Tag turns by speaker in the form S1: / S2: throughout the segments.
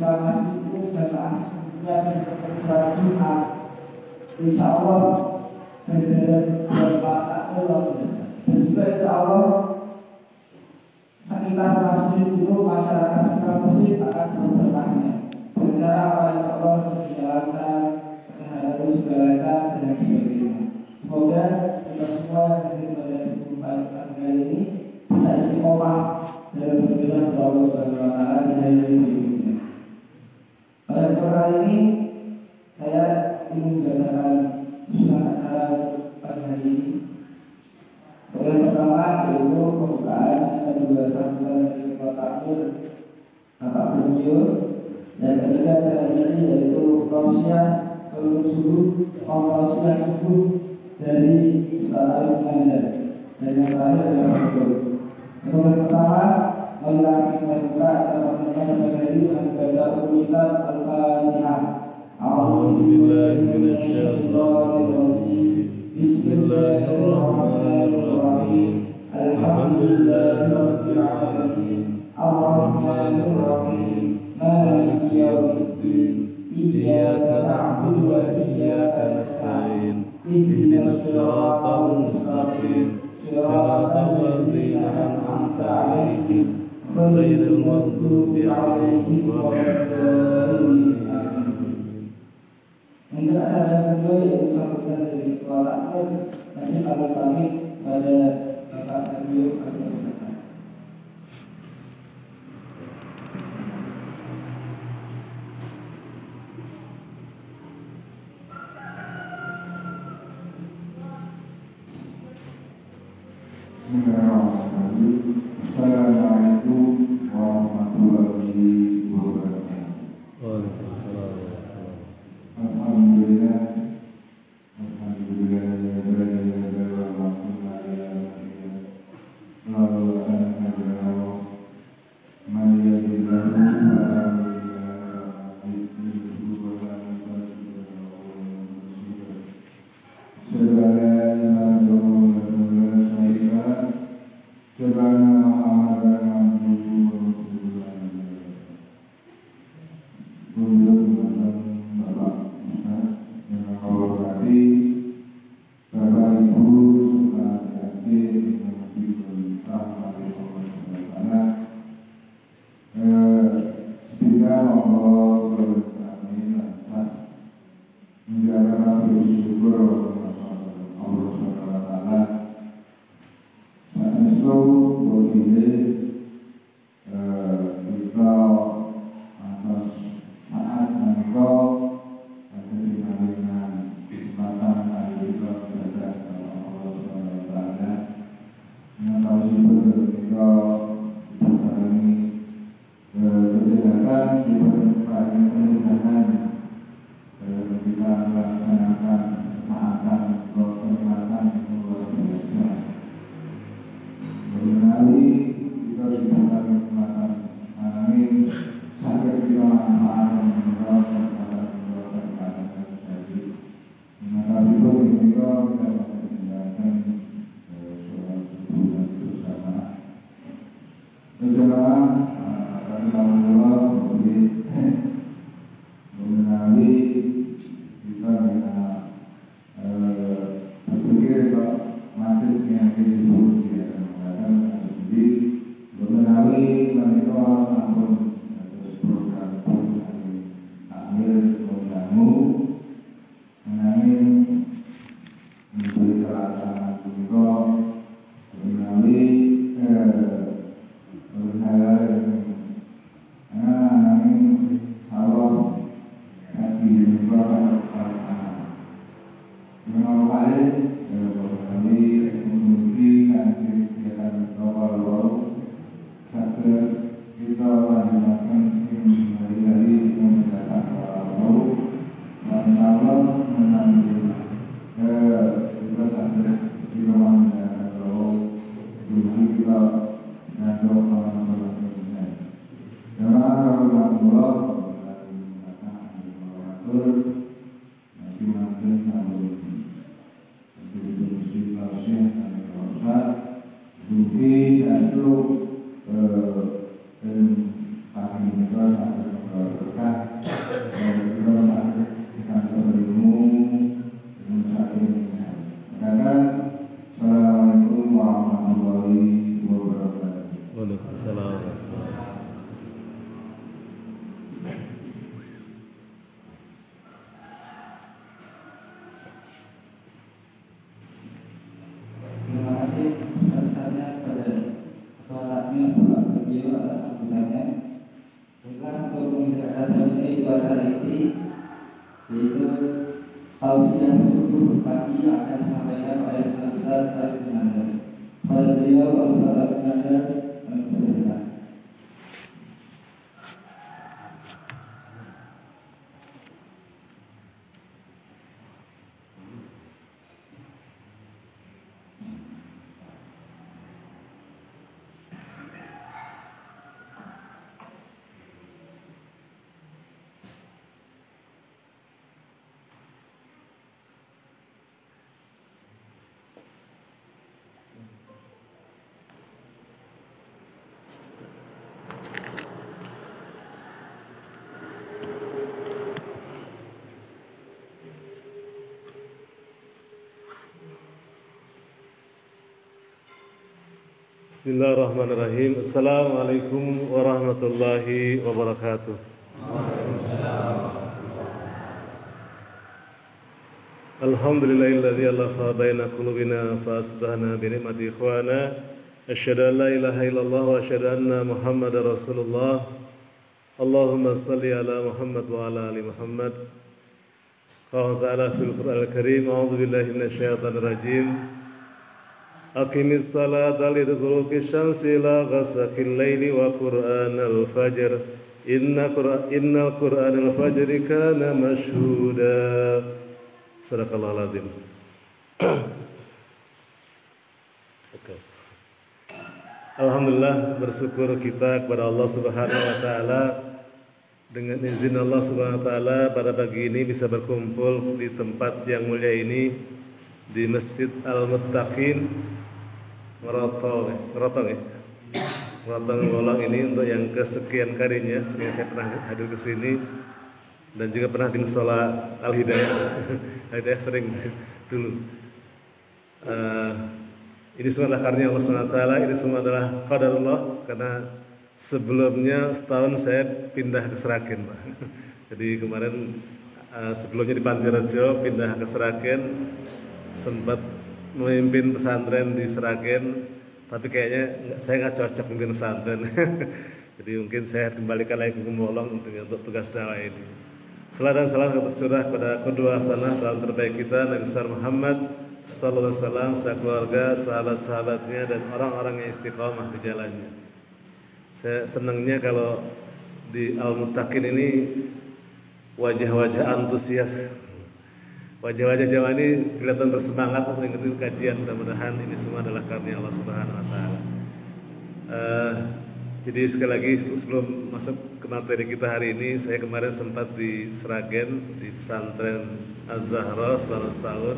S1: ketika masih itu jamaah sebelumnya bisa seperti sholat Jumat, insya Allah ganjaran bermanfaat luar biasa. Dan juga insya Allah sekitar masjid itu masyarakat sekitar masjid akan bertanya berbicara apa insya Allah sejalankan kesehatan itu juga lancar dan lain sebagainya. Semoga kita semua yang hadir pada kesempatan kali ini bisa istiqomah dalam berbicara kepada Allah Subhanahu Wa Taala di hari berikutnya. Pada kesempatan ini saya ingin membacakan susunan acara pada hari ini. Yang pertama yaitu pembukaan dan juga sambutan dari Ketua Takmir Bapak Beliau. Yang ketiga acara ini yaitu tausiah subuh dari Ustaz Arif Mandar. Dan yang terakhir adalah untuk yang pertama marilah kita buka acara pertanyaan pada hari ini dengan membaca kitab Al-Fatihah. A'udzubillahi minasyaitonir rajim. Bismillahirrahmanirrahim. Alhamdulillahirabbil alamin. Arrahmanir rahim. Maliki yaumiddin. Iyyaka na'budu wa iyyaka nasta'in. Ihdinas siratal mustaqim. Siratal ladzina an'amta 'alaihim ghairil maghdubi 'alaihim waladdallin. Untuk acara yang kedua yaitu sambutan dari Ketua Takmir Masjid Al-Fatih pada Bapak Beliau Al-Fatihah.
S2: Bismillahirrahmanirrahim. Assalamualaikum warahmatullahi wabarakatuh. Alhamdulillah.
S1: mengerjakan acara ini, yaitu tausiah subuh pagi yang akan disampaikan oleh Ustaz Arif Munandar. Pada beliau Ustaz Arif Munandar mempersilakan.
S3: Bismillahirrahmanirrahim. Assalamualaikum warahmatullahi wabarakatuh. Alhamdulillahilladzi alafa baina qulubina fa asbahna bi ni'mati ikhwana. Asyhadu an la ilaha illallah wa asyhadu anna Muhammadar Rasulullah. Allahumma shalli ala Muhammad wa ala ali Muhammad. Qala ta'ala fil Qur'anil Karim, a'udzu billahi minasyaitonir rajim. Aqimis salata liduluki syamsi ila ghasaqil laili wa qur'anal fajr innal qur'anal fajri kana mashhuda. Sadaqallahul azim. Okay. Alhamdulillah, bersyukur kita kepada Allah Subhanahu wa taala. Dengan izin Allah Subhanahu wa taala pada pagi ini bisa berkumpul di tempat yang mulia ini, di Masjid Al-Muttaqin Merotong Ngolong ini untuk yang kesekian kalinya. Saya pernah hadir ke sini dan juga pernah di musola Al-Hidayah. Al-Hidayah sering dulu. Ini semua adalah karunia Allah SWT. Ini semua adalah qadarullah, karena sebelumnya setahun saya pindah ke Seragen, Pak. Jadi kemarin sebelumnya di Pantirejo, pindah ke Seragen, sempat memimpin pesantren di Seragen, tapi kayaknya saya nggak cocok memimpin pesantren. Jadi mungkin saya kembalikan lagi ke Gemolong untuk tugas dakwah ini. Salam dan salam tercurah kepada kedua hasanah dalam terbaik kita, Nabi besar Muhammad sallallahu alaihi wasallam, serta keluarga, sahabat-sahabatnya dan orang-orang yang istiqomah di jalannya. Saya senangnya kalau di Al-Muttaqin ini wajah-wajah antusias. Wajah-wajah Jawa ini kelihatan bersemangat untuk mengikuti kajian. Mudah-mudahan ini semua adalah karunia Allah Subhanahu wa taala. Jadi sekali lagi sebelum masuk ke materi kita hari ini, saya kemarin sempat di Seragen di pesantren Az-Zahra selama setahun.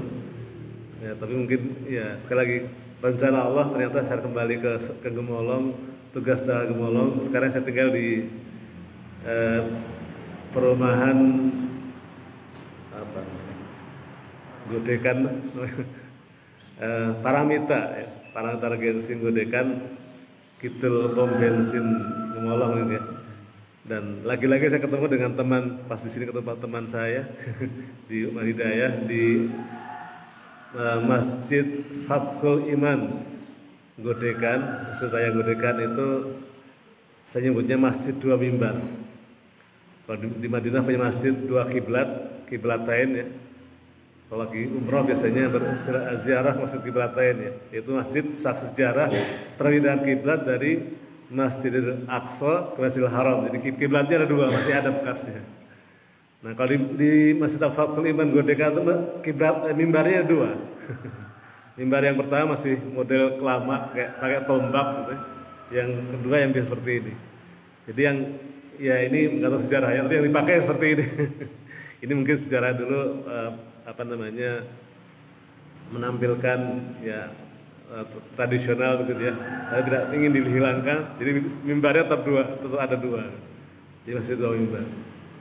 S3: Ya, tapi mungkin ya sekali lagi rencana Allah, ternyata saya kembali ke Gemolong, tugas dakwah Gemolong. Sekarang saya tinggal di perumahan Godekan Paramita, ya. Paramita Regensi Godekan, Kidul pom bensin Gemolong ini ya. Dan lagi-lagi saya ketemu dengan teman, pas di sini ketemu teman saya di Umar Hidayah di Masjid Fathul Iman Godekan. Masjid Raya Godekan itu saya nyebutnya Masjid Dua Mimbar. Kalau di Madinah punya masjid dua kiblatain ya. Kalau lagi umroh biasanya berziarah Masjid Kiblatain ya, yaitu masjid saksi sejarah perpindahan kiblat dari Masjidil Aqsa ke Masjidil Haram. Jadi kiblatnya ada dua, masih ada bekasnya. Nah kalau di Masjid Al-Fathul Iman Godekan itu kiblat mimbarnya dua. Mimbar yang pertama masih model kelama kayak pakai tombak gitu. Yang kedua yang biasa seperti ini. Jadi yang ya ini nggak tahu sejarahnya, tapi yang dipakai seperti ini. Ini mungkin sejarah dulu menampilkan ya tradisional begitu ya. Tapi tidak ingin dihilangkan. Jadi mimbarnya tetap ada dua. Jadi masih dua mimbar.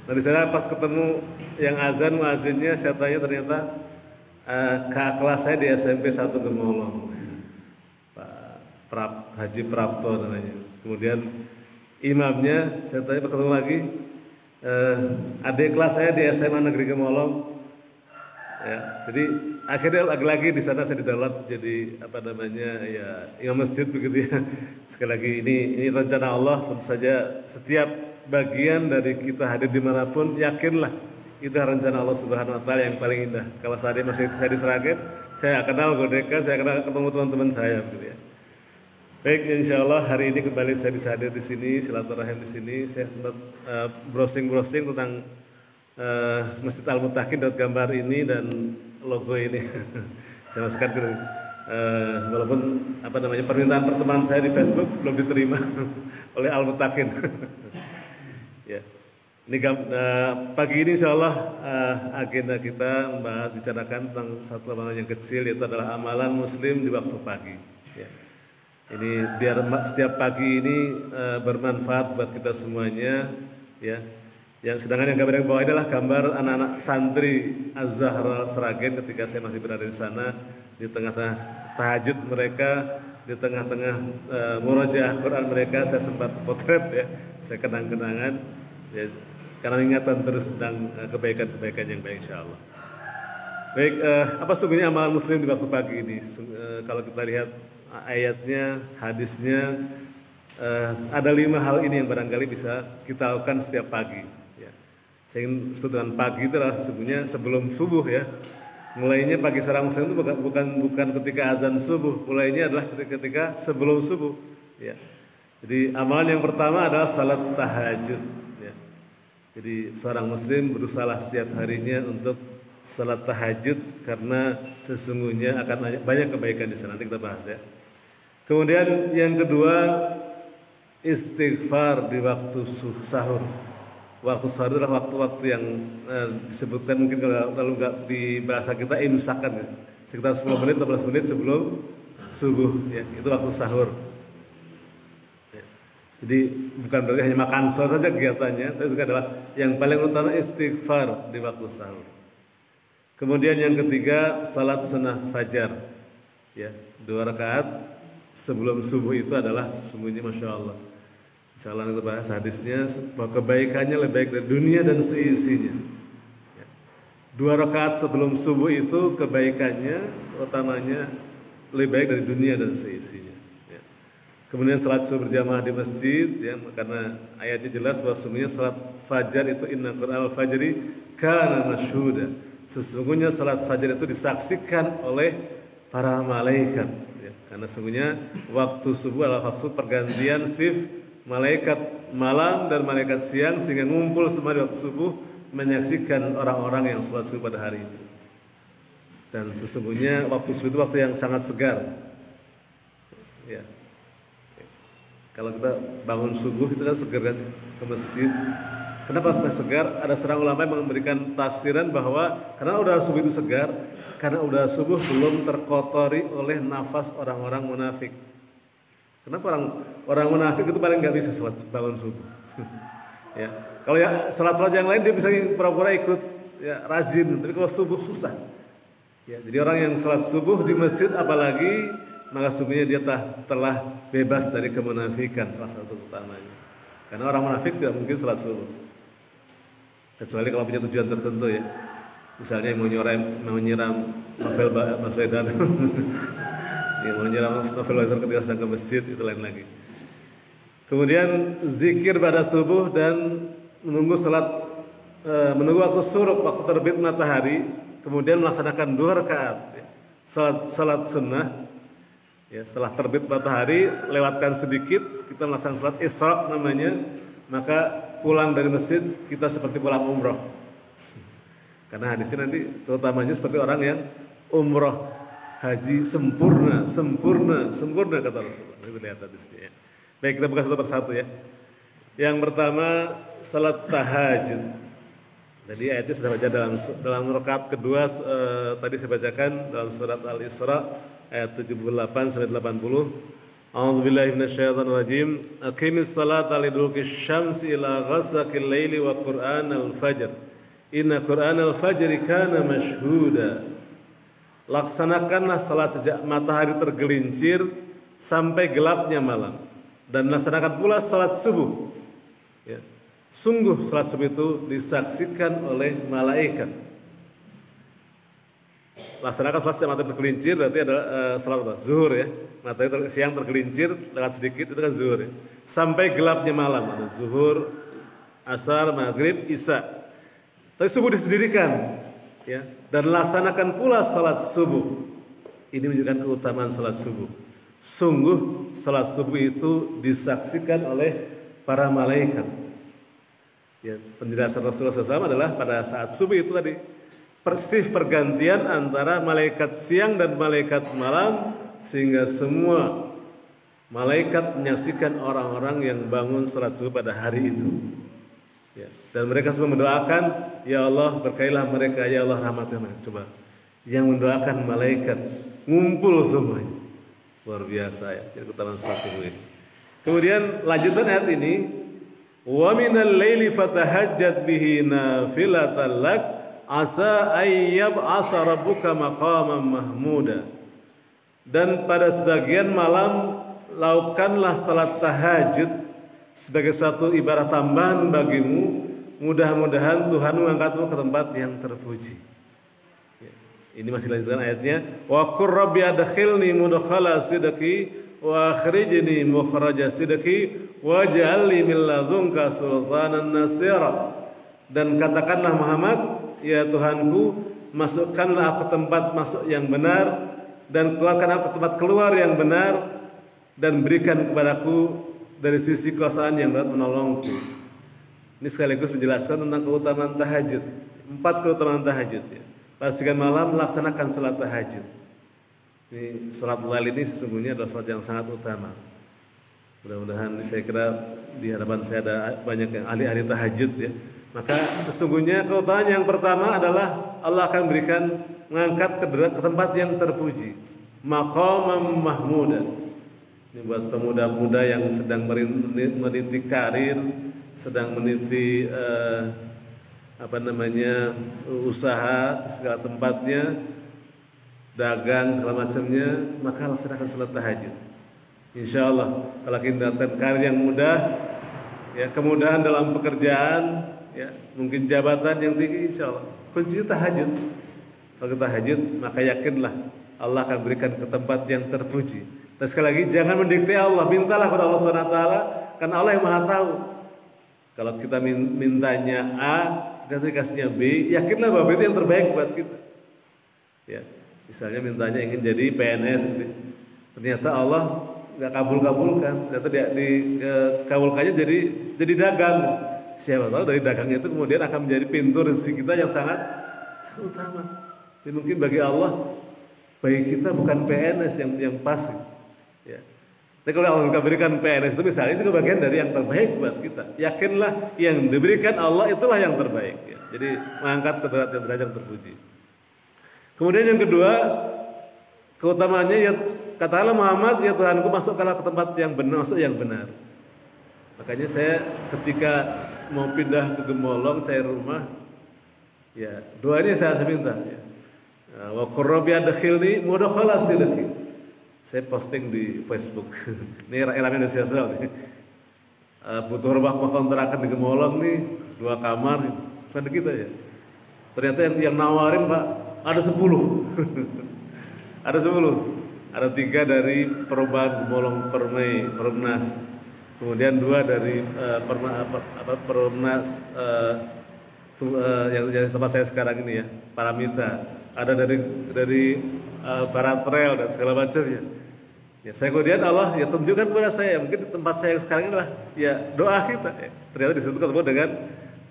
S3: Nah di sana pas ketemu yang azan muazinnya, saya tanya ternyata kakak kelas saya di SMP 1 Gemolong, Pak Haji Prapto namanya. Kemudian imamnya saya tanya ketemu lagi, adik kelas saya di SMA Negeri Gemolong, Ya, jadi akhirnya lagi-lagi di sana saya didownload jadi apa namanya ya imam masjid begitu ya. Sekali lagi ini rencana Allah, tentu saja setiap bagian dari kita hadir dimanapun yakinlah itu rencana Allah Subhanahu Wa Taala yang paling indah. Kalau saat ini masih saya di Sragen, saya kenal Godeka, saya kenal ketemu teman-teman saya begitu ya. Baik, insya Allah hari ini kembali saya bisa hadir di sini, silaturahim di sini. Saya sempat browsing tentang Masjid Al-Mutakin dan gambar ini dan logo ini. Saya masukkan ke walaupun apa namanya permintaan pertemuan saya di Facebook belum diterima oleh Al-Mutakin. Ya. Ini pagi ini insya Allah agenda kita membahas bicarakan tentang satu amalan yang kecil, yaitu adalah amalan muslim di waktu pagi. Ya. Ini biar setiap pagi ini bermanfaat buat kita semuanya, ya. Yang sedangkan yang gambar yang bawah adalah gambar anak-anak santri Az-Zahra Sragen ketika saya masih berada di sana, di tengah-tengah tahajud mereka, di tengah-tengah murojaah Quran mereka, saya sempat potret ya, saya kenang-kenangan ya, karena ingatan terus tentang kebaikan-kebaikan yang baik insyaallah. Baik, apa sungguhnya amalan muslim di waktu pagi ini? Kalau kita lihat ayatnya, hadisnya, ada 5 hal ini yang barangkali bisa kita lakukan setiap pagi. Saya ingin sebut dengan pagi itu adalah sebenarnya sebelum subuh ya. Mulainya pagi seorang muslim itu bukan ketika azan subuh, mulainya adalah ketika sebelum subuh. Ya. Jadi amalan yang pertama adalah salat tahajud. Ya. Jadi seorang muslim berusaha setiap harinya untuk salat tahajud karena sesungguhnya akan banyak kebaikan di sana. Nanti kita bahas ya. Kemudian yang kedua istighfar di waktu sahur. Waktu sahur adalah waktu-waktu yang disebutkan mungkin kalau nggak di bahasa kita imsakan ya. Sekitar 10 menit 15 menit sebelum subuh ya, itu waktu sahur ya. Jadi bukan berarti hanya makan sahur saja kegiatannya, tapi juga adalah yang paling utama istighfar di waktu sahur. Kemudian yang ketiga salat sunnah fajar ya, 2 rakaat sebelum subuh itu adalah sesungguhnya Masya Allah, insya Allah kita bahas hadisnya bahwa kebaikannya lebih baik dari dunia dan seisinya ya. 2 rakaat sebelum subuh itu kebaikannya utamanya lebih baik dari dunia dan seisinya ya. Kemudian salat subuh berjamaah di masjid ya, karena ayatnya jelas bahwa sesungguhnya salat fajar itu inna qur'anal fajri kana masyhuda, sesungguhnya salat fajar itu disaksikan oleh para malaikat ya. Karena sesungguhnya waktu subuh adalah waktu pergantian shift malaikat malam dan malaikat siang, sehingga ngumpul semua di waktu subuh menyaksikan orang-orang yang sholat subuh pada hari itu. Dan sesungguhnya waktu subuh itu waktu yang sangat segar ya. Kalau kita bangun subuh itu kan segar kan, ke masjid. Kenapa segar? Ada seorang ulama yang memberikan tafsiran bahwa karena udara subuh itu segar, karena udara subuh belum terkotori oleh nafas orang-orang munafik. Kenapa orang munafik itu paling nggak bisa sholat bangun subuh? Ya, kalau ya sholat yang lain dia bisa pura-pura ikut ya, rajin, tapi kalau subuh susah. Ya, jadi orang yang sholat subuh di masjid apalagi, maka sungguhnya dia telah bebas dari kemunafikan, salah satu utamanya. Karena orang munafik tidak mungkin sholat subuh, kecuali kalau punya tujuan tertentu ya. Misalnya yang mau nyiram novel Baswedan. Yang menyeram novel ketika sedang ke masjid itu lain lagi. Kemudian zikir pada subuh dan menunggu waktu suruk, waktu terbit matahari, kemudian melaksanakan 2 rakaat ya. Salat sunnah ya, setelah terbit matahari lewatkan sedikit kita melaksanakan salat Isra namanya, maka pulang dari masjid kita seperti pulang umroh. Karena hadisnya nanti terutamanya seperti orang yang umroh haji sempurna kata Rasulullah. Kita lihat hadisnya ya. Baik, kita buka satu persatu ya. Yang pertama salat tahajud. Tadi ayatnya sudah baca dalam rakaat kedua tadi saya bacakan dalam surat Al-Isra ayat 78 sampai 80. A'udzubillahi minasyaitonir rajim. Aqimis salata liduluki syamsi ila ghasaqil laili wa qur'anal fajr. Inna qur'anal fajri kana masyhuda. Laksanakanlah salat sejak matahari tergelincir sampai gelapnya malam, dan laksanakan pula salat subuh ya. Sungguh salat subuh itu disaksikan oleh malaikat. laksanakan sholat matahari tergelincir berarti adalah sholat apa? Zuhur ya. Matahari siang tergelincir lewat sedikit itu kan zuhur ya. Sampai gelapnya malam ada zuhur, asar, maghrib, isya. Tapi subuh disendirikan ya. Dan laksanakan pula sholat subuh. Ini menunjukkan keutamaan sholat subuh. Sungguh sholat subuh itu disaksikan oleh para malaikat. Ya, penjelasan Rasulullah SAW adalah pada saat subuh itu tadi persis pergantian antara malaikat siang dan malaikat malam sehingga semua malaikat menyaksikan orang-orang yang bangun sholat subuh pada hari itu. Ya, dan mereka semua mendoakan, ya Allah berkailah mereka, ya Allah rahmatkan mereka. Coba yang mendoakan malaikat ngumpul semuanya, luar biasa ya. Yang keutamaan sholat subuh ini. Kemudian lanjutan ayat ini, wa minal laili fatahajjat bihi nafilatan lak asa ayyab asa rabbuka maqaman mahmuda. Dan pada sebagian malam lakukanlah salat tahajud sebagai suatu ibadah tambahan bagimu, mudah-mudahan Tuhan mengangkatmu ke tempat yang terpuji. Ya, ini masih lanjutan ayatnya, wa qur rabbi adkhilni mudkhala sidqi wa akhrijni mukhraja sidqi waj'alni min ladunka sultanan nasira. Dan katakanlah Muhammad, ya Tuhanku, masukkanlah aku tempat masuk yang benar dan keluarkan aku tempat keluar yang benar dan berikan kepadaku dari sisi kekuasaan yang dapat menolongku. Ini sekaligus menjelaskan tentang keutamaan tahajud. 4 keutamaan tahajud ya. Pastikan malam laksanakan salat tahajud. Ini salat lail ini sesungguhnya adalah salat yang sangat utama. Mudah-mudahan saya kira di hadapan saya ada banyak yang ahli-ahli tahajud ya. Maka sesungguhnya keutamaan yang pertama adalah Allah akan berikan mengangkat ke tempat yang terpuji, maqamam mahmuda. Ini buat pemuda-pemuda yang sedang meniti karir, sedang meniti usaha di segala tempatnya, dagang segala macamnya, maka laksanakan salat tahajud. Insya Allah kalau kita mendapatkan karir yang mudah, ya kemudahan dalam pekerjaan, ya mungkin jabatan yang tinggi, insya Allah kuncinya tahajud. Kalau kita tahajud maka yakinlah Allah akan berikan ke tempat yang terpuji. Dan sekali lagi jangan mendikte Allah, mintalah kepada Allah SWT, karena Allah yang maha tahu. Kalau kita mintanya A, ternyata dikasihnya B, yakinlah bahwa itu yang terbaik buat kita. Ya, misalnya mintanya ingin jadi PNS, ternyata Allah nggak kabulkan, ternyata dia dikabulkannya jadi dagang. Siapa tahu dari dagangnya itu kemudian akan menjadi pintu rezeki kita yang sangat utama. Jadi mungkin bagi Allah, bagi kita bukan PNS yang pas. Ya. Tapi kalau Allah berikan PNS itu misalnya itu bagian dari yang terbaik buat kita. Yakinlah yang diberikan Allah itulah yang terbaik. Ya. Jadi mengangkat ke derajat yang terpuji. Kemudian yang kedua, keutamaannya ya katakanlah Muhammad, ya Tuhanku masukkanlah ke tempat yang benar, masuk yang benar. Makanya saya ketika mau pindah ke Gemolong cari rumah, ya doanya saya minta ya. Wa qur rabbi adkhilni mudkhala sidqi. Saya posting di Facebook. Ini era Indonesia soal. Butuh rumah kontrakan di Gemolong nih, 2 kamar, kan kita ya. Ternyata yang nawarin Pak ada 10. Ada 10. Ada 3 dari Perubahan Gemolong Perumnas. Kemudian 2 dari Perumnas yang tempat saya sekarang ini ya, Paramita. Ada dari Barat Trail dan segala macamnya. Ya, saya kemudian Allah ya tunjukkan kepada saya, mungkin tempat saya yang sekarang ini adalah ya doa kita. Ya. Ternyata di situ ketemu dengan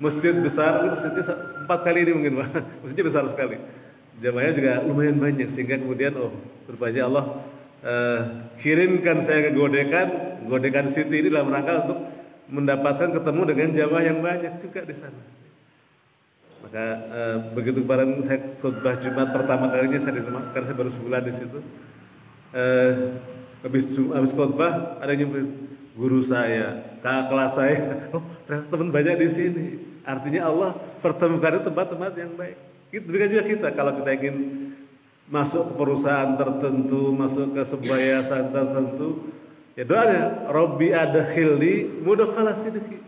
S3: masjid besar, masjidnya 4 kali ini mungkin Pak. Masjidnya besar sekali. Jamaahnya juga lumayan banyak sehingga kemudian rupanya Allah kirimkan saya ke Godekan City ini dalam rangka untuk mendapatkan ketemu dengan jamaah yang banyak juga di sana. Maka begitu kemarin saya khutbah Jumat pertama kalinya saya di rumah, karena saya baru sebulan di situ. Habis khutbah ada yang nyamperin, guru saya, kakak kelas saya, ternyata teman banyak di sini. Artinya Allah pertemukan tempat-tempat yang baik. Demikian juga kita kalau kita ingin masuk ke perusahaan tertentu, masuk ke sebuah yayasan tertentu, ya doanya Robbi adkhilni mudkhala sidqi.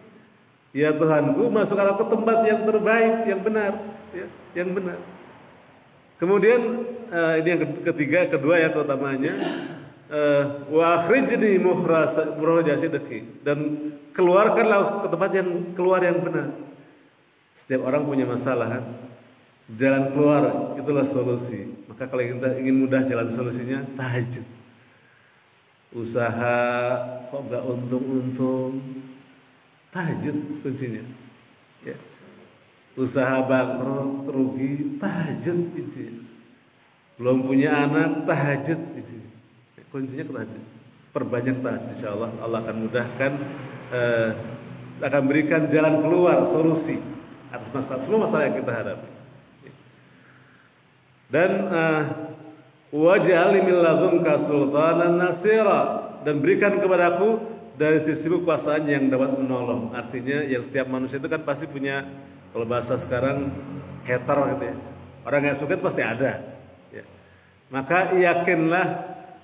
S3: Ya Tuhanku, masukkanlah ke tempat yang terbaik, yang benar, ya, yang benar. Kemudian ini yang ketiga, kedua ya keutamanya, wa akhrijni mukhraja sidqi, dan keluarkanlah ke tempat yang keluar yang benar. Setiap orang punya masalah kan? Jalan keluar itulah solusi. Maka kalau kita ingin mudah jalan solusinya, tahajud. Usaha kok nggak untung-untung, tahajud kuncinya. Ya. Usaha bangkrut, rugi, tahajud kuncinya. Belum punya anak, tahajud kuncinya. Kuncinya tahajud. Perbanyak tahajud, insya Allah Allah akan mudahkan, akan berikan jalan keluar, solusi atas masalah, semua masalah yang kita hadapi. Dan waj'al min ladunka sultanan nasira, dan berikan kepadaku dari sisimu kekuasaan yang dapat menolong. Artinya yang setiap manusia itu kan pasti punya, kalau bahasa sekarang, hater gitu ya. Orang yang suka itu pasti ada. Ya. Maka yakinlah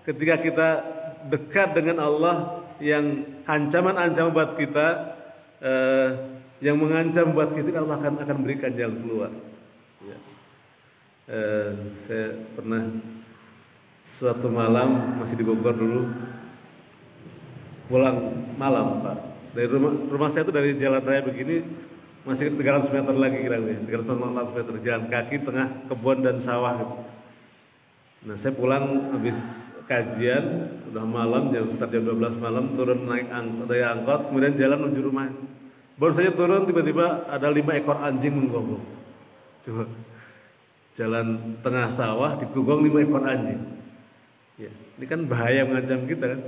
S3: ketika kita dekat dengan Allah, yang ancaman-ancaman buat kita, yang mengancam buat kita, Allah akan berikan jalan keluar. Ya. Saya pernah suatu malam, masih di Bogor dulu, pulang malam Pak, dari rumah saya itu dari jalan raya begini masih 300 meter lagi kira-kira, 300 meter jalan kaki tengah kebun dan sawah gitu. Nah saya pulang habis kajian, udah malam, start jam 12 malam, turun naik dari angkot, kemudian jalan menuju rumah. Baru saja turun, tiba-tiba ada 5 ekor anjing menggonggong. Coba, jalan tengah sawah digonggong 5 ekor anjing. Ya, ini kan bahaya, mengancam kita kan.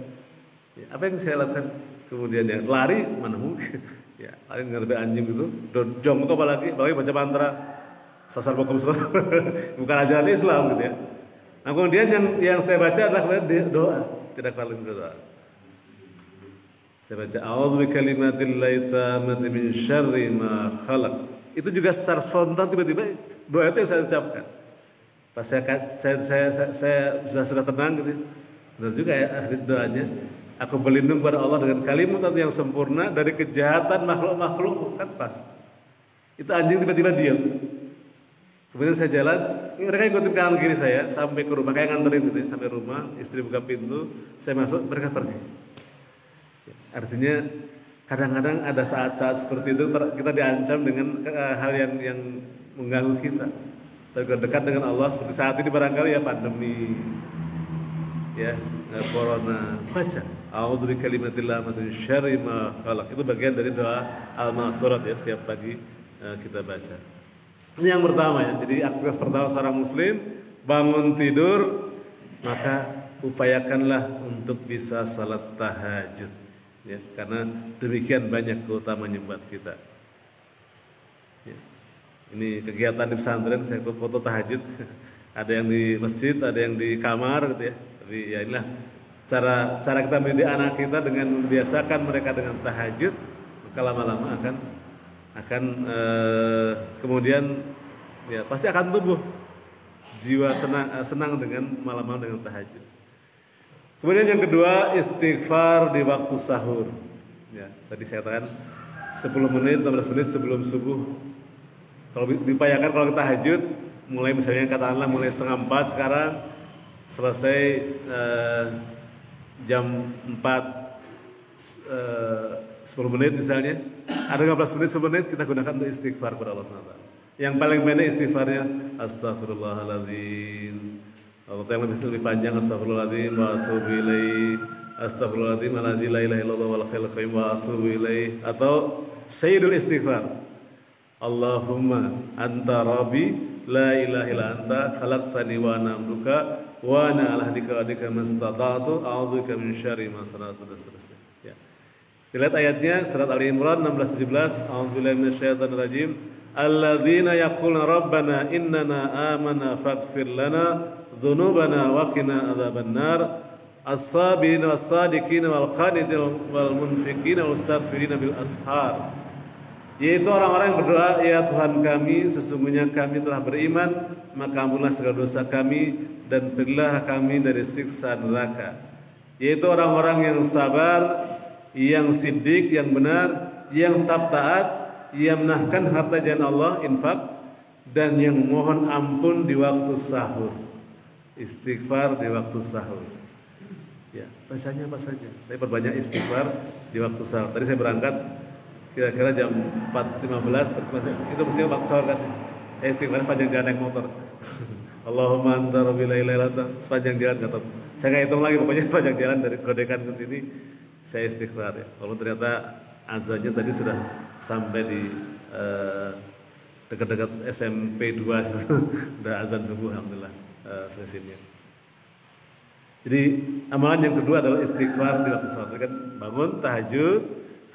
S3: Ya, apa yang saya lakukan? Kemudian ya lari, mana mungkin. Ya, lari ngadepin anjing itu, jongkok apalagi baca mantra, sasar bokom sasar. Bukan ajaran Islam gitu ya. Nah kemudian yang saya baca adalah doa, tidak paling doa. Saya baca a'udzu bikalimatillahi tammati min syarri ma khalaq. Itu juga secara spontan tiba-tiba doa itu yang saya ucapkan. Pas saya sudah tenang gitu. Benar juga ya akhir doanya. Aku berlindung kepada Allah dengan kalimat yang sempurna dari kejahatan makhluk-makhluk, kan pas. Itu anjing tiba-tiba diam. Kemudian saya jalan, mereka ikutin kanan kiri saya sampai ke rumah, kayak nganterin gitu ya, sampai rumah, istri buka pintu, saya masuk, mereka pergi. Artinya kadang-kadang ada saat-saat seperti itu kita diancam dengan hal yang mengganggu kita. Tapi dekat dengan Allah seperti saat ini barangkali ya pandemi, ya corona, baca a'udzu bikalimatillahi min syarri ma khalaq. Itu bagian dari doa al-ma'surat ya, setiap pagi kita baca. Ini yang pertama ya. Jadi aktivitas pertama seorang muslim, bangun tidur maka upayakanlah untuk bisa salat tahajud ya, karena demikian banyak keutamaan buat kita. Ya. Ini kegiatan di pesantren, saya foto tahajud. Ada yang di masjid, ada yang di kamar gitu ya. Tapi ya inilah cara kita mendidik anak kita dengan membiasakan mereka dengan tahajud, maka lama-lama akan kemudian ya pasti akan tumbuh jiwa senang dengan malam-malam dengan tahajud. Kemudian yang kedua, istighfar di waktu sahur. Ya, tadi saya katakan 10 menit, 15 menit sebelum subuh. Kalau diupayakan kalau kita tahajud, mulai misalnya katakanlah mulai 3:30 sekarang, selesai jam 4 10 menit misalnya, ada 15 menit 10 menit kita gunakan untuk istighfar kepada Allah SWT. Yang paling pendek istighfarnya Astaghfirullahaladzim. Kalau yang lebih panjang Astaghfirullahaladzim wa atubu ilaih, Astaghfirullahaladzim alladzi la ilaha illallah wal hayyul qayyum wa atubu ilaih. Atau sayyidul istighfar, Allahumma anta rabbi la ilaha illa anta khalaqtani wa ana abduka wa ana ala ahdika wa adika mastata'tu a'udzubika min syarri ma sana'tu, dan seterusnya. Ya. Lihat ayatnya surat Ali Imran 16-17. A'udzubillahi minasyaitonir rajim. Alladzina yaquluna rabbana innana amana faghfir lana dzunubana wa qina adzabannar. As-sabirin was-sadiqin wal qanitin wal munfiqin wal mustaghfirin bil ashar. Yaitu orang-orang yang berdoa, ya Tuhan kami, sesungguhnya kami telah beriman, maka ampunilah segala dosa kami dan berilah kami dari siksa neraka. Yaitu orang-orang yang sabar, yang siddiq, yang benar, yang taat, yang menafkahkan harta jalan Allah, infak, dan yang mohon ampun di waktu sahur. Istighfar di waktu sahur. Ya, bacanya apa saja. Saya perbanyak istighfar di waktu sahur. Tadi saya berangkat kira-kira jam 4.15, itu mestinya waktu sahur kan. Saya istighfar sepanjang jalan naik motor. Allahumma anta rabbi la ilaha illa anta, sepanjang jalan kata. Saya nggak hitung lagi, pokoknya sepanjang jalan dari Godekan ke sini saya istighfar ya. Kalau ternyata azannya tadi sudah sampai di dekat-dekat SMP 2 itu udah azan subuh, alhamdulillah selesainya. Jadi amalan yang kedua adalah istighfar di waktu sahur. Kan bangun tahajud,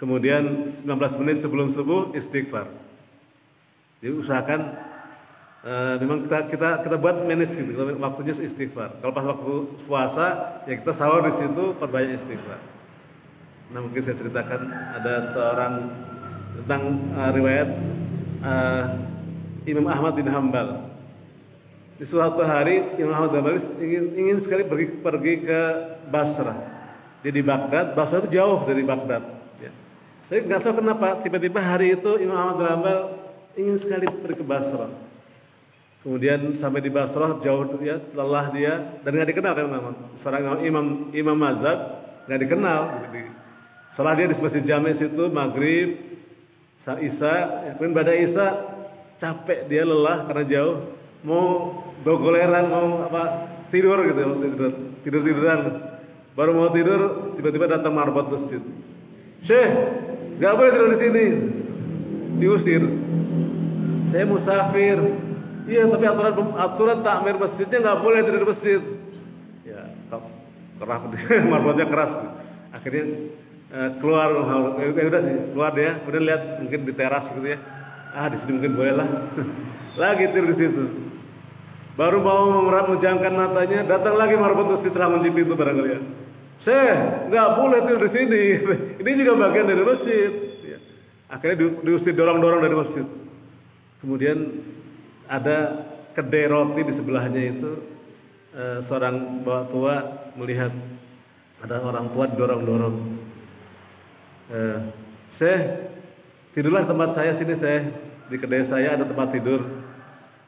S3: kemudian 19 menit sebelum subuh istighfar. Jadi usahakan memang kita buat manage gitu, waktunya istighfar. Kalau pas waktu puasa ya kita sahur di situ perbanyak istighfar. Nah mungkin saya ceritakan ada seorang tentang riwayat Imam Ahmad bin Hambal. Di suatu hari Imam Ahmad bin Hambal ingin sekali pergi ke Basrah. Dia di Baghdad, Basrah itu jauh dari Baghdad. Ya. Tapi nggak tahu kenapa tiba-tiba hari itu Imam Ahmad bin Hambal ingin sekali pergi ke Basrah. Kemudian sampai di Basrah jauh ya, lelah dia dan nggak dikenal kan seorang imam mazhab nggak dikenal. Setelah dia di masjid Jami situ maghrib, Isya, kemudian pada Isya capek dia lelah karena jauh, mau gogoleran mau tidur gitu, tiduran. Baru mau tidur tiba-tiba datang marbot masjid. Syekh, nggak boleh tidur di sini, diusir. Saya musafir. Iya, tapi aturan takmir masjidnya nggak boleh tidur di masjid. Ya, keras, marbotnya keras. Akhirnya keluar, udah sih keluar dia. Kemudian lihat mungkin di teras gitu ya. Di sini mungkin boleh lah. Lagi tidur di situ. Baru mau memejamkan matanya, datang lagi marbot masjid setelah kunci pintu barangkali ya. Syekh, nggak boleh tidur di sini. Ini juga bagian dari masjid. Ya. Akhirnya diusir dorong-dorong dari masjid. Kemudian ada kedai roti di sebelahnya itu, seorang bapak tua melihat ada orang tua dorong-dorong. Syekh, tidurlah di tempat saya sini, saya di kedai saya ada tempat tidur.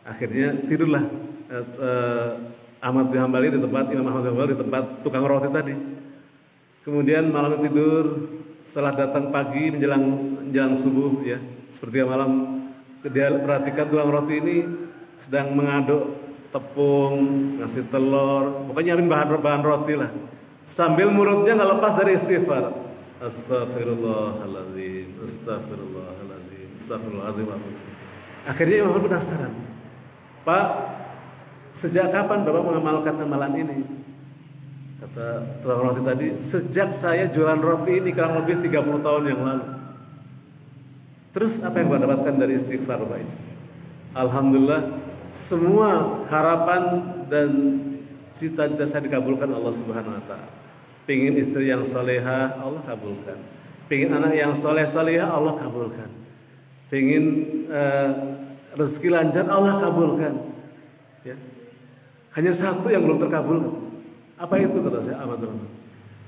S3: Akhirnya tidurlah Ahmad bin Hambal di tempat Imam Ahmad bin Hambal di tempat tukang roti tadi. Kemudian malam tidur, setelah datang pagi menjelang subuh ya, seperti malam dia perhatikan tukang roti ini sedang mengaduk tepung, ngasih telur, pokoknya nyiapin bahan roti lah. Sambil mulutnya nggak lepas dari istighfar. Astagfirullahaladzim, astagfirullahaladzim, astagfirullahaladzim. Akhirnya Imam penasaran, Pak, sejak kapan Bapak mengamalkan amalan ini? Kata tukang roti tadi, sejak saya jualan roti ini kurang lebih 30 tahun yang lalu. Terus apa yang Bapak dapatkan dari istighfar Bapak itu? Alhamdulillah, semua harapan dan cita-cita saya dikabulkan Allah Subhanahu wa taala. Pingin istri yang salehah, Allah kabulkan. Pingin anak yang saleh-salehah, Allah kabulkan. Pingin rezeki lancar, Allah kabulkan. Ya. Hanya satu yang belum terkabul. Apa itu kata saya?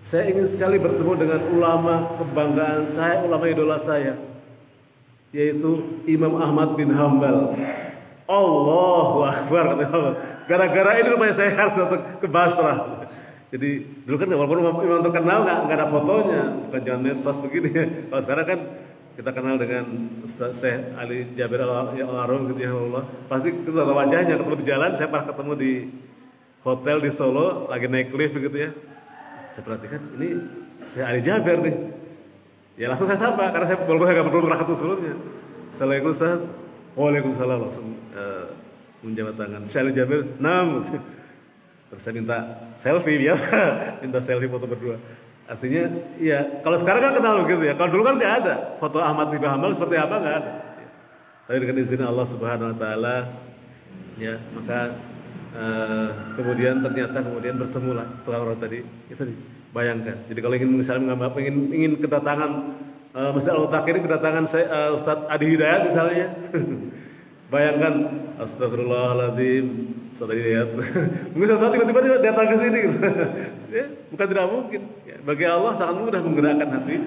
S3: Saya ingin sekali bertemu dengan ulama kebanggaan saya, ulama idola saya, yaitu Imam Ahmad bin Hambal. Allahu Akbar. Gara-gara ini rupanya saya harus datang ke Basrah. Jadi dulu kan walaupun imam terkenal nggak ada fotonya, bukan jangan medsos begini. Kalau sekarang kan kita kenal dengan Ustaz Syekh Ali Jabir Al-Arum gitu ya Allah. Pasti kita tahu wajahnya, ketemu di jalan. Saya pernah ketemu di hotel di Solo, lagi naik lift gitu ya. Saya perhatikan ini Syekh Ali Jabir nih. Ya langsung saya sapa karena saya belum pernah ketemu sebelumnya. Assalamualaikum Ustaz. Waalaikumsalam, langsung menjabat tangan. Syekh Ali Jabir, nam. Terus saya minta selfie biasa, minta selfie foto berdua. Artinya, ya kalau sekarang kan kenal gitu ya. Kalau dulu kan tidak ada foto Ahmad bin Hambal seperti apa nggak ada. Tapi dengan izin Allah Subhanahu Wa Taala, ya maka kemudian ternyata bertemu lah tukang roti tadi. Itu tadi. Bayangkan. Jadi kalau ingin misalnya ingin kedatangan Masjid Al-Muttaqin, kedatangan Ustadz Adi Hidayat misalnya. Bayangkan, astagfirullahaladzim, Ustadz Adi Hidayat. Mungkin sesuatu tiba-tiba datang ke sini. Ya, bukan tidak mungkin. Ya, bagi Allah sangat mudah menggerakkan hati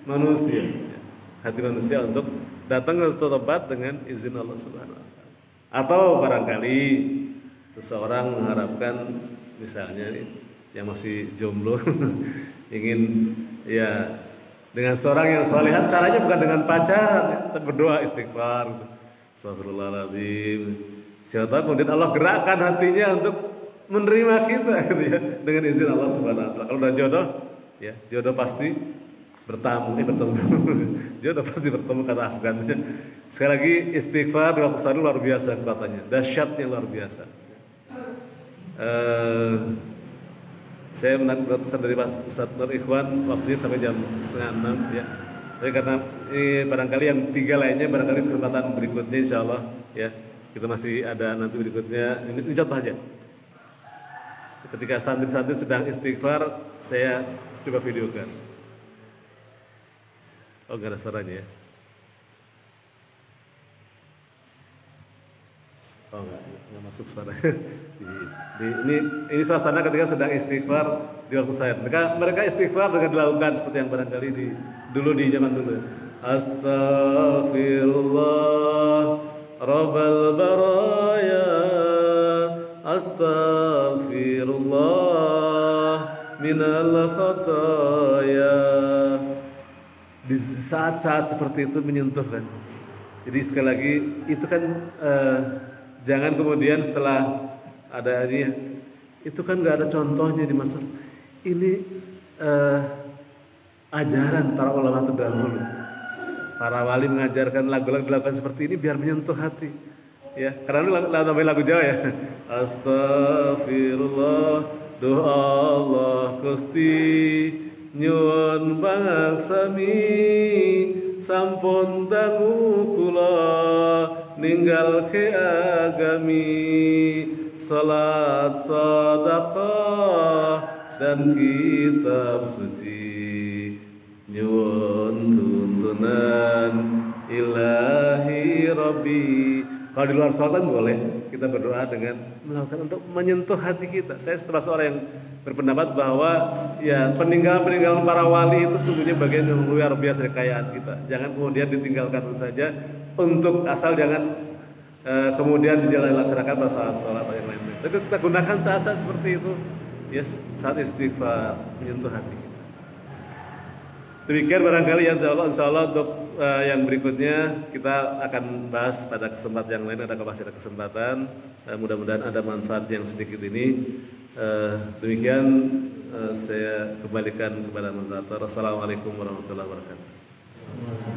S3: manusia. Ya, hati manusia untuk datang ke suatu tempat dengan izin Allah Subhanahu Wa Taala. Atau barangkali seseorang mengharapkan misalnya nih, yang masih jomblo ingin ya dengan seorang yang solihat, caranya bukan dengan pacaran, ya, tapi berdoa istighfar. Astagfirullahaladzim. Siapa tahu kemudian Allah gerakkan hatinya untuk menerima kita gitu ya, dengan izin Allah Subhanahu wa taala. Kalau udah jodoh, ya jodoh pasti bertemu. Jodoh pasti bertemu, kata Afgan. Sekali lagi istighfar di waktu sahur luar biasa kekuatannya, dahsyatnya luar biasa. Saya beratasan dari Pak Ustadz Nur Ikhwan, waktunya sampai jam 5:30 ya. Tapi karena ini barangkali yang 3 lainnya barangkali kesempatan berikutnya insya Allah ya. Kita masih ada nanti berikutnya. Ini contoh aja. Ketika santri-santri sedang istighfar, saya coba videokan. Oh, nggak ada suaranya ya? Oh, nggak masuk suara. Ini suasana ketika sedang istighfar di waktu saya. Mereka istighfar dengan dilakukan seperti yang barangkali dulu di zaman dulu. Astaghfirullah Rabbal baraya, astaghfirullah minal khataya. Di saat-saat seperti itu menyentuhkan. Jadi sekali lagi itu kan jangan kemudian setelah ada ini, itu kan nggak ada contohnya di masa ini. Ajaran para ulama terdahulu, para wali mengajarkan lagu-lagu dilakukan seperti ini biar menyentuh hati. Ya, karena namanya lagu Jawa ya. Astagfirullah, doa Allah Gusti nyuwun pangaksami sampun dangu kula ninggalke agami, salat sedekah dan kitab suci, nyuwun tuntunan ilahi rabbi. Kalau di luar sholat boleh kita berdoa dengan melakukan untuk menyentuh hati kita. Saya termasuk orang yang berpendapat bahwa ya peninggalan para wali itu sungguhnya bagian yang luar biasa dari kekayaan kita. Jangan kemudian ditinggalkan saja untuk asal jangan kemudian dijalani laksanakan pada saat sholat atau yang lain-lain. Tapi kita gunakan saat-saat seperti itu, yes, saat istighfar menyentuh hati kita. Demikian barangkali ya insya Allah untuk yang berikutnya kita akan bahas pada kesempatan yang lain. Ada masih ada kesempatan, mudah-mudahan ada manfaat yang sedikit ini. Demikian saya kembalikan kepada moderator. Assalamualaikum warahmatullahi wabarakatuh.